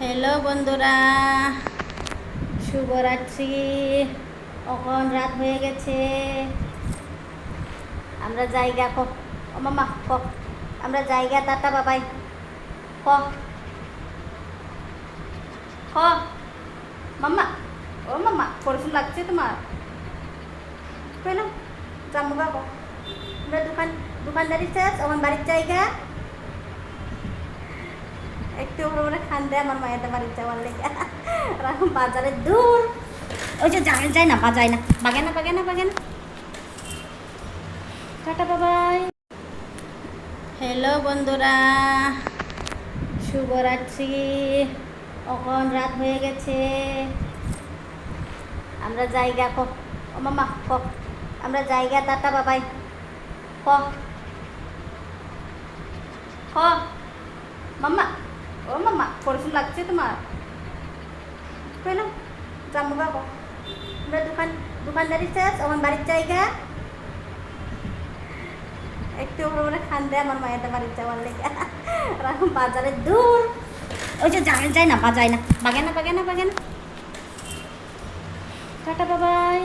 Hello বন্ধুরা, শুভরাত্রি। এখন রাত হয়ে গেছে। আমরা জায়গা ক ও মামা ক আমরা জায়গা টাটা বাবাই ক ক মাম্মা ও মাম্মা পরিশ্রম লাগছে তোমার কইল জামু বাবা। আমরা দোকানদারি শেষ, আমার বাড়ির জায়গা একটু ওপরে খান দেয় আমার মায়ের বাড়ির যাওয়ার লেগে। আর এখন বাজারে দূর, ওই যে যায় না বাজায় না বাগে না টাটা বাবাই। হ্যালো বন্ধুরা, শুভরাত্রি। এখন রাত হয়ে গেছে। আমরা জায়গা ক ও মামা ক আমরা জায়গা টাটা বাবাই ক ক মাম্মা ও মাম্মা পরিশ্রম লাগছে তোমার কইল জামু বাবা। আমরা দোকানদারি শেষ, আমার বাড়ির জায়গা একটু ওপরে খান দেয় আমার মায়ের বাড়ির যাওয়ার লেগে। আর এখন বাজারে দূর, ওই যে যায় না বাজায় না বাগে না টাটা বাবাই।